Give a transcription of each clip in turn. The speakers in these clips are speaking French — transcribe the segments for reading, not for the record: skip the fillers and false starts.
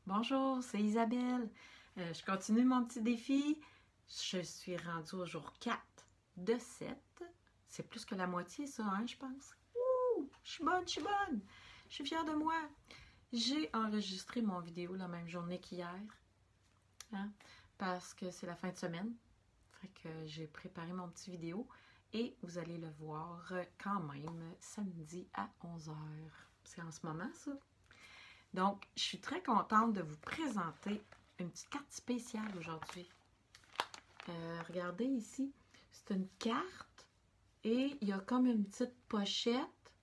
Bonjour, c'est Isabelle. Je continue mon petit défi. Je suis rendue au jour 4 de 7. C'est plus que la moitié, ça, hein, je pense. Ouh, je suis bonne, je suis bonne. Je suis fière de moi. J'ai enregistré mon vidéo la même journée qu'hier, hein, parce que c'est la fin de semaine. Fait que j'ai préparé mon petit vidéo et vous allez le voir quand même samedi à 11h. C'est en ce moment, ça. Donc, je suis très contente de vous présenter une petite carte spéciale aujourd'hui. Regardez ici, c'est une carte et il y a comme une petite pochette,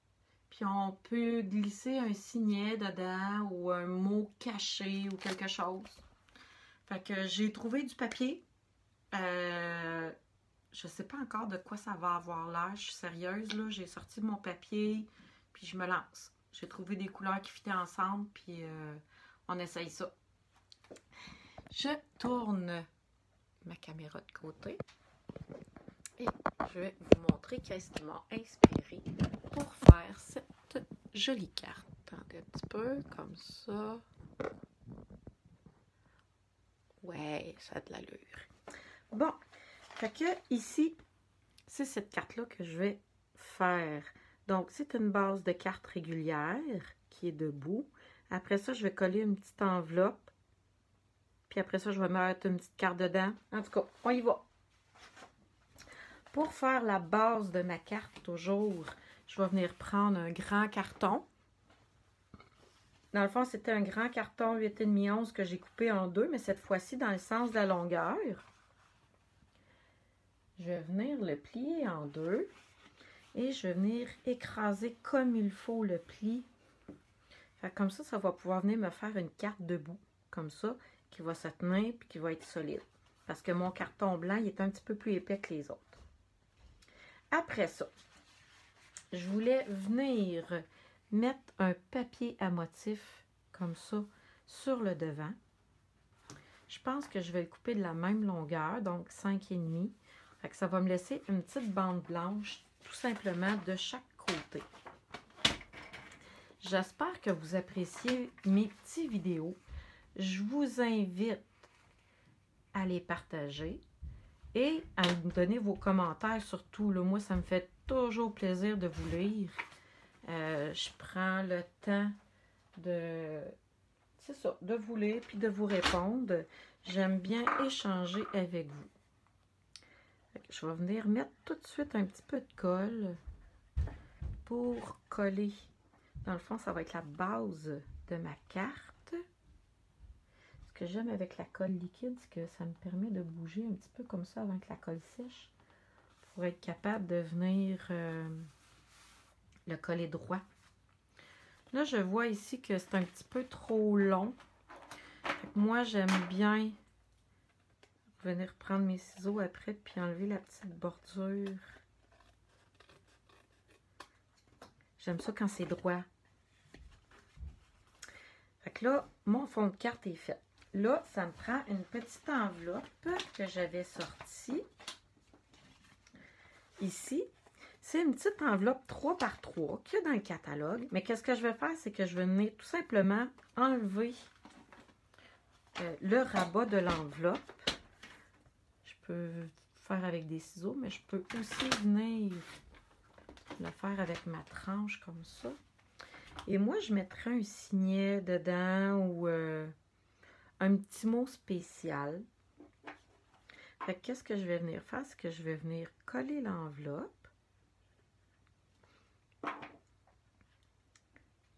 puis on peut glisser un signet dedans ou un mot caché ou quelque chose. Fait que j'ai trouvé du papier. Je sais pas encore de quoi ça va avoir l'air, je suis sérieuse là, j'ai sorti mon papier, puis je me lance. J'ai trouvé des couleurs qui fitaient ensemble, puis on essaye ça. Je tourne ma caméra de côté et je vais vous montrer qu'est-ce qui m'a inspiré pour faire cette jolie carte. Attendez un petit peu, comme ça. Ouais, ça a de l'allure. Bon, fait que ici, c'est cette carte-là que je vais faire. Donc, c'est une base de carte régulière qui est debout. Après ça, je vais coller une petite enveloppe. Puis après ça, je vais mettre une petite carte dedans. En tout cas, on y va. Pour faire la base de ma carte, toujours, je vais venir prendre un grand carton. Dans le fond, c'était un grand carton 8,5 onces que j'ai coupé en deux, mais cette fois-ci dans le sens de la longueur. Je vais venir le plier en deux. Et je vais venir écraser comme il faut le pli. Fait comme ça va pouvoir venir me faire une carte debout. Comme ça, qui va se tenir et qui va être solide. Parce que mon carton blanc, il est un petit peu plus épais que les autres. Après ça, je voulais venir mettre un papier à motif, comme ça, sur le devant. Je pense que je vais le couper de la même longueur, donc 5,5. Fait que ça va me laisser une petite bande blanche tout simplement de chaque côté. J'espère que vous appréciez mes petites vidéos. Je vous invite à les partager et à me donner vos commentaires surtout. Là, moi, ça me fait toujours plaisir de vous lire. Je prends le temps de, c'est ça, de vous lire puis de vous répondre. J'aime bien échanger avec vous. Je vais venir mettre tout de suite un petit peu de colle pour coller. Dans le fond, ça va être la base de ma carte. Ce que j'aime avec la colle liquide, c'est que ça me permet de bouger un petit peu comme ça avant que la colle sèche pour être capable de venir le coller droit. Là, je vois ici que c'est un petit peu trop long. Moi, j'aime bien venir prendre mes ciseaux après puis enlever la petite bordure. J'aime ça quand c'est droit. Fait que là, mon fond de carte est fait. Là, ça me prend une petite enveloppe que j'avais sortie. Ici, c'est une petite enveloppe 3 par 3 qu'il y a dans le catalogue. Mais qu'est-ce que je vais faire, c'est que je vais venir tout simplement enlever le rabat de l'enveloppe. Je peux faire avec des ciseaux, mais je peux aussi venir le faire avec ma tranche comme ça. Et moi, je mettrais un signet dedans ou un petit mot spécial. Fait que qu'est-ce que je vais venir faire? C'est que je vais venir coller l'enveloppe.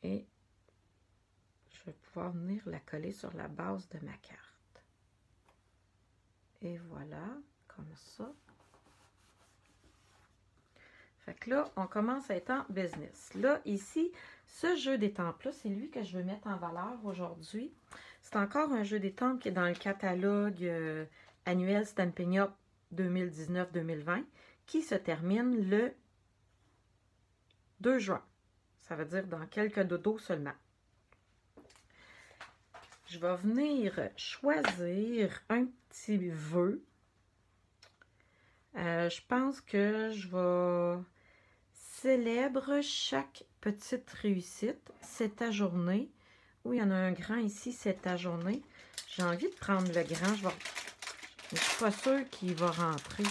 Et je vais pouvoir venir la coller sur la base de ma carte. Et voilà, comme ça. Fait que là, on commence à être en business. Là, ici, ce jeu d'étampes-là, c'est lui que je veux mettre en valeur aujourd'hui. C'est encore un jeu d'étampes qui est dans le catalogue annuel Stampin' Up 2019-2020 qui se termine le 2 juin. Ça veut dire dans quelques dodos seulement. Je vais venir choisir un petit vœu. Je pense que je vais célébrer chaque petite réussite. C'est ta journée il y en a un grand ici, c'est ajourné. J'ai envie de prendre le grand. Je ne suis pas sûre qu'il va rentrer.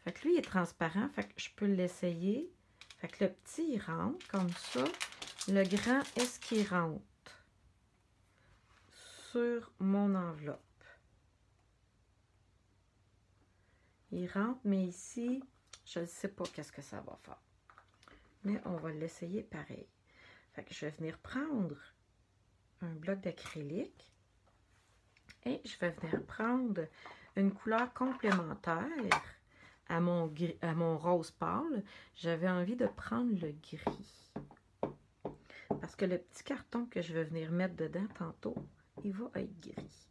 Fait que lui, il est transparent. Fait que je peux l'essayer. Fait que le petit, il rentre comme ça. Le grand, est-ce qu'il rentre sur mon enveloppe? Il rentre, mais ici, je ne sais pas qu'est-ce que ça va faire. Mais on va l'essayer pareil. Fait que je vais venir prendre un bloc d'acrylique et je vais venir prendre une couleur complémentaire à mon rose pâle. J'avais envie de prendre le gris. Parce que le petit carton que je vais venir mettre dedans tantôt, il va être gris.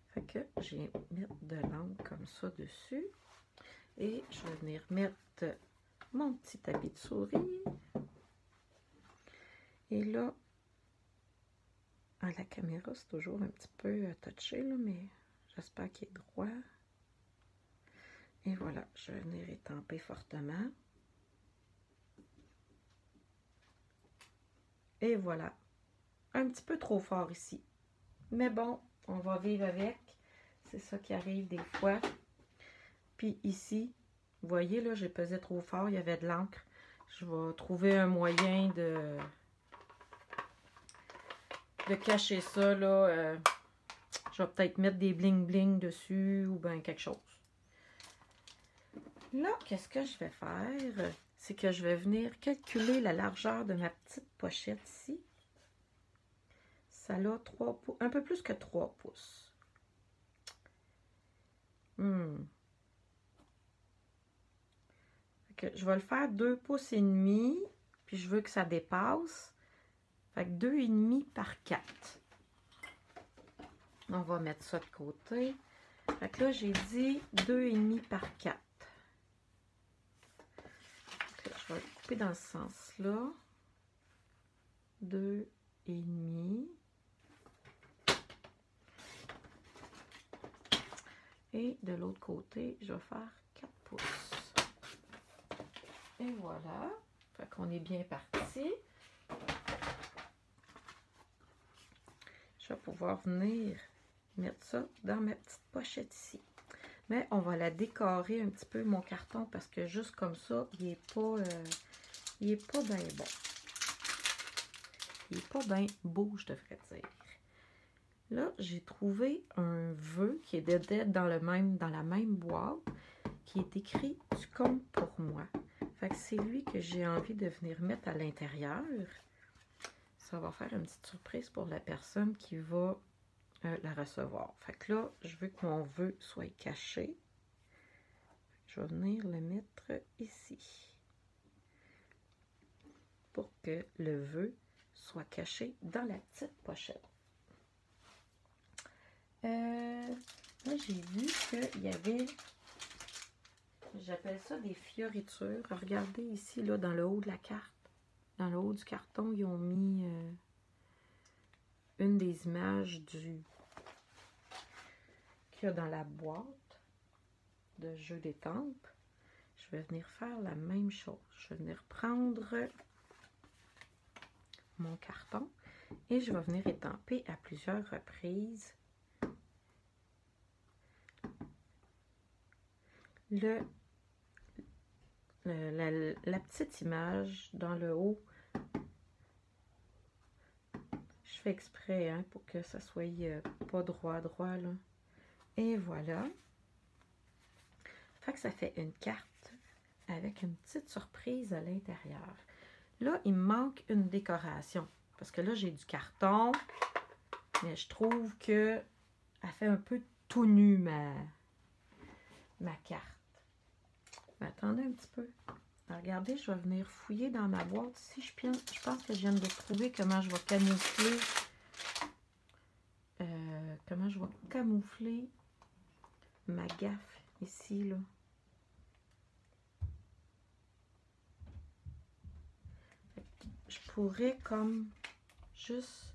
Fait que je vais mettre de l'encre comme ça dessus. Et je vais venir mettre mon petit tapis de souris. Et là, à la caméra, c'est toujours un petit peu touché, là, mais j'espère qu'il est droit. Et voilà, je vais venir étamper fortement. Et voilà. Un petit peu trop fort ici. Mais bon, on va vivre avec. C'est ça qui arrive des fois. Puis ici, vous voyez, là, j'ai pesé trop fort. Il y avait de l'encre. Je vais trouver un moyen de cacher ça, là. Je vais peut-être mettre des bling-bling dessus ou bien quelque chose. Là, qu'est-ce que je vais faire? C'est que je vais venir calculer la largeur de ma petite pochette ici. Ça a 3 pouces, un peu plus que 3 pouces. Fait que je vais le faire 2 pouces et demi, puis je veux que ça dépasse. Fait que 2,5 par 4. On va mettre ça de côté. Fait que là, j'ai dit 2,5 par 4. Je vais le couper dans ce sens-là. 2,5. Et de l'autre côté, je vais faire 4 pouces. Et voilà. Fait qu'on est bien parti. Je vais pouvoir venir mettre ça dans ma petite pochette ici. Mais on va la décorer un petit peu, mon carton, parce que juste comme ça, il n'est pas bien bon. Il n'est pas bien beau, je devrais dire. Là, j'ai trouvé un vœu qui est dans la même boîte, qui est écrit « Tu comptes pour moi ». Fait que c'est lui que j'ai envie de venir mettre à l'intérieur. Ça va faire une petite surprise pour la personne qui va la recevoir. Fait que là, je veux que mon vœu soit caché. Je vais venir le mettre ici. Pour que le vœu soit caché dans la petite pochette. Là, j'ai vu qu'il y avait, j'appelle ça des fioritures. Regardez ici, là, dans le haut de la carte. Dans le haut du carton, ils ont mis une des images qu'il y a dans la boîte de jeu d'étampes. Je vais venir faire la même chose. Je vais venir prendre mon carton et je vais venir étamper à plusieurs reprises la petite image dans le haut. Je fais exprès hein, pour que ça soit pas droit là. Et voilà. Fait que ça fait une carte avec une petite surprise à l'intérieur. Là, il me manque une décoration. Parce que là, j'ai du carton. Mais je trouve que elle fait un peu tout nu ma carte. Mais attendez un petit peu. Alors, regardez, je vais venir fouiller dans ma boîte. Si je pense que je viens de trouver comment je vais camoufler. Ma gaffe ici, là. Je pourrais comme juste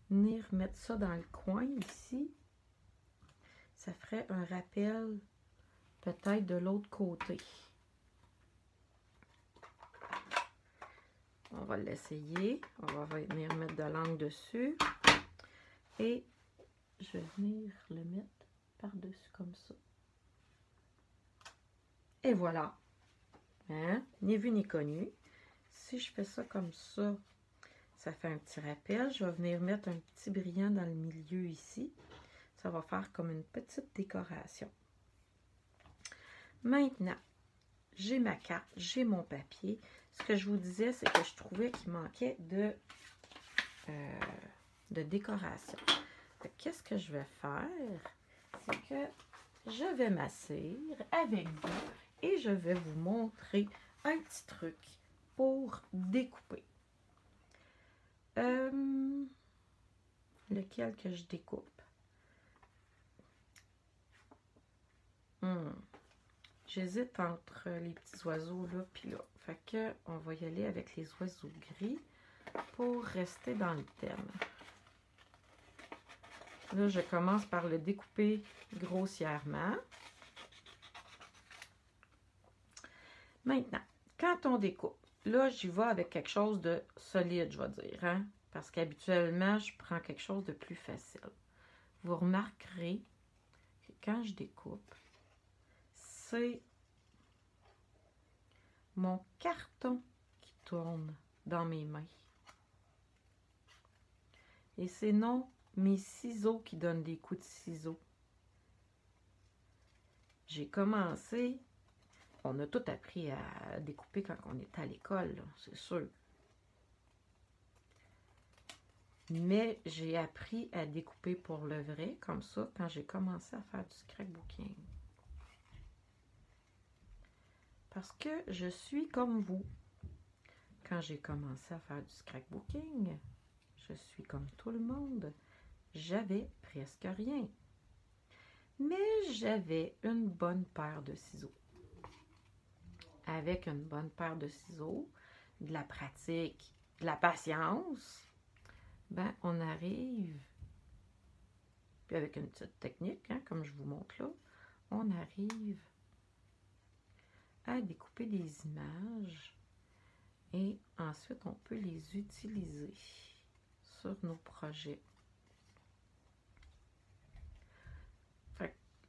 venir mettre ça dans le coin ici. Ça ferait un rappel peut-être de l'autre côté. on va l'essayer. On va venir mettre de l'encre dessus. Et je vais venir le mettre par-dessus comme ça. Et voilà. Hein? Ni vu ni connu. Si je fais ça comme ça, ça fait un petit rappel. Je vais venir mettre un petit brillant dans le milieu ici. Ça va faire comme une petite décoration. Maintenant, j'ai ma carte, j'ai mon papier. Ce que je vous disais, c'est que je trouvais qu'il manquait de décoration. Qu'est-ce que je vais faire? C'est que je vais m'asseoir avec vous et je vais vous montrer un petit truc pour découper. Lequel que je découpe? J'hésite entre les petits oiseaux là puis là. Fait que on va y aller avec les oiseaux gris pour rester dans le thème. Là, je commence par le découper grossièrement. Maintenant, quand on découpe, là, j'y vais avec quelque chose de solide, je vais dire, hein? Parce qu'habituellement, je prends quelque chose de plus facile. Vous remarquerez que quand je découpe, c'est mon carton qui tourne dans mes mains. Et c'est non mes ciseaux qui donnent des coups de ciseaux. J'ai commencé, on a tout appris à découper quand on était à l'école, c'est sûr. Mais j'ai appris à découper pour le vrai, comme ça, quand j'ai commencé à faire du scrapbooking. Parce que je suis comme vous. Quand j'ai commencé à faire du scrapbooking, je suis comme tout le monde. J'avais presque rien. Mais j'avais une bonne paire de ciseaux. Avec une bonne paire de ciseaux, de la pratique, de la patience, ben on arrive, puis avec une petite technique, hein, comme je vous montre là, on arrive à découper des images et ensuite on peut les utiliser sur nos projets.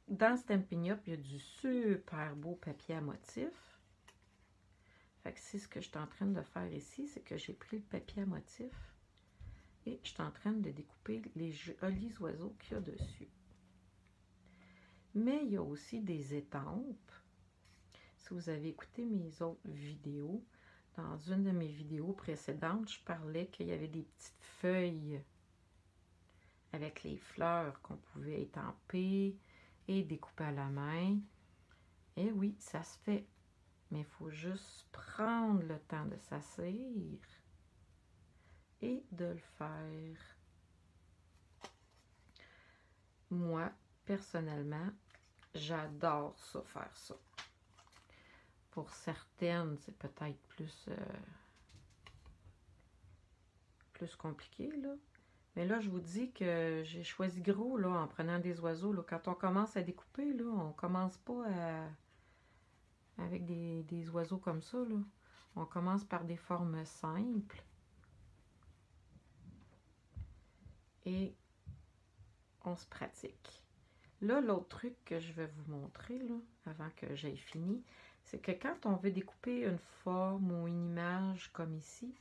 Dans Stampin' Up, il y a du super beau papier à motifs. Fait que c'est ce que je suis en train de faire ici, c'est que j'ai pris le papier à motifs et je suis en train de découper les jolis oiseaux qu'il y a dessus. Mais il y a aussi des étampes. Si vous avez écouté mes autres vidéos, dans une de mes vidéos précédentes, je parlais qu'il y avait des petites feuilles avec les fleurs qu'on pouvait étamper et découper à la main. Et oui, ça se fait. Mais il faut juste prendre le temps de s'asseoir et de le faire. Moi, personnellement, j'adore ça, faire ça. Pour certaines, c'est peut-être plus compliqué, là. Mais là, je vous dis que j'ai choisi gros, là, en prenant des oiseaux. Là. Quand on commence à découper, là, on commence pas avec des oiseaux comme ça, là. On commence par des formes simples. Et on se pratique. Là, l'autre truc que je vais vous montrer, là, avant que j'aie fini, c'est que quand on veut découper une forme ou une image comme ici,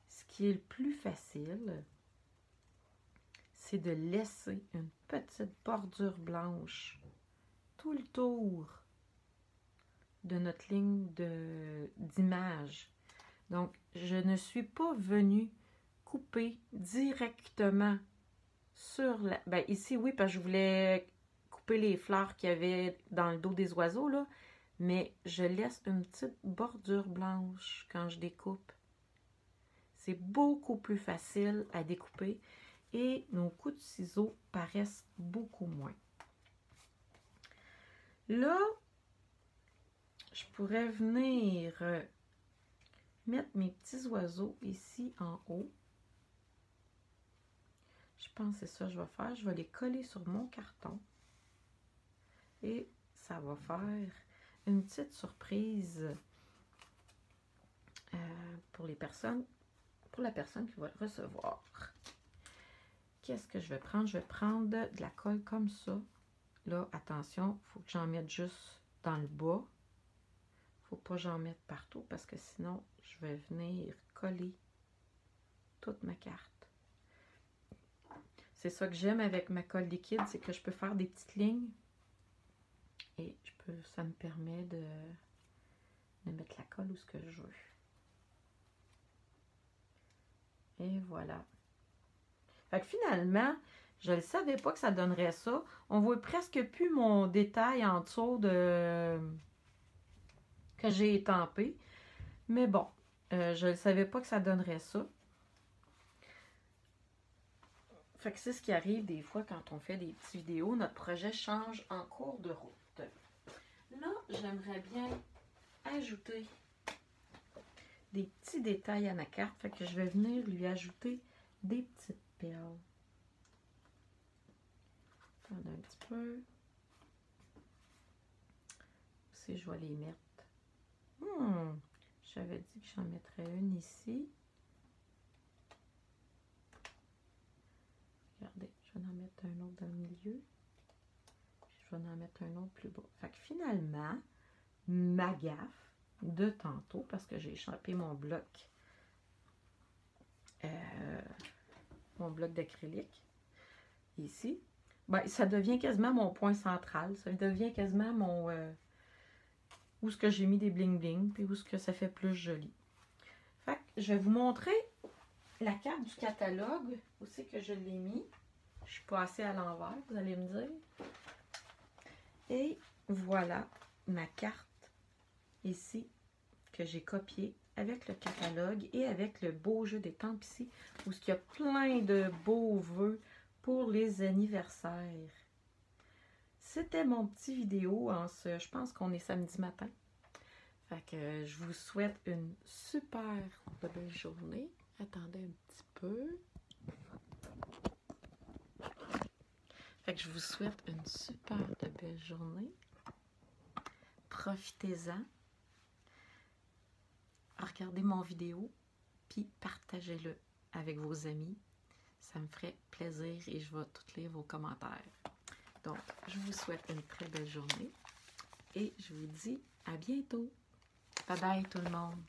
ce qui est le plus facile, c'est de laisser une petite bordure blanche tout le tour de notre ligne d'image. Donc, je ne suis pas venue couper directement sur la... Ben, ici, oui, parce que je voulais couper les fleurs qu'il y avait dans le dos des oiseaux, là. Mais je laisse une petite bordure blanche quand je découpe. C'est beaucoup plus facile à découper et nos coups de ciseaux paraissent beaucoup moins. Là, je pourrais venir mettre mes petits oiseaux ici en haut. Je pense que c'est ça que je vais faire. Je vais les coller sur mon carton. Et ça va faire une petite surprise pour la personne qui va le recevoir. Qu'est-ce que je vais prendre? Je vais prendre de la colle comme ça. Là, attention, il faut que j'en mette juste dans le bas. Il ne faut pas que j'en mette partout parce que sinon, je vais venir coller toute ma carte. C'est ça que j'aime avec ma colle liquide, c'est que je peux faire des petites lignes. Et ça me permet de mettre la colle où ce que je veux. Et voilà. Fait que finalement, je ne savais pas que ça donnerait ça. On voit presque plus mon détail en dessous que j'ai étampé. Mais bon, je ne savais pas que ça donnerait ça. Fait que c'est ce qui arrive des fois quand on fait des petites vidéos. Notre projet change en cours de route. Là, j'aimerais bien ajouter des petits détails à ma carte. Fait que je vais venir lui ajouter des petites perles. Attendez un petit peu. Si je vais les mettre. J'avais dit que j'en mettrais une ici. Regardez, je vais en mettre un autre dans le milieu. Puis je vais en mettre un autre plus bas. Fait que finalement, ma gaffe de tantôt, parce que j'ai échappé mon bloc d'acrylique ici, ben, ça devient quasiment mon point central. Ça devient quasiment mon où est-ce que j'ai mis des bling bling, puis où est-ce que ça fait plus joli. Fait que je vais vous montrer la carte du catalogue, où c'est que je l'ai mis. Je suis passée à l'envers, vous allez me dire. Et voilà ma carte ici que j'ai copiée avec le catalogue et avec le beau jeu d'étampes ici, où il y a plein de beaux vœux pour les anniversaires. C'était mon petit vidéo je pense qu'on est samedi matin. Fait que je vous souhaite une super belle journée. Attendez un petit peu. Fait que je vous souhaite une super belle journée. Profitez-en. Regardez mon vidéo, puis partagez-le avec vos amis. Ça me ferait plaisir et je vais tout lire vos commentaires. Donc, je vous souhaite une très belle journée et je vous dis à bientôt. Bye bye tout le monde.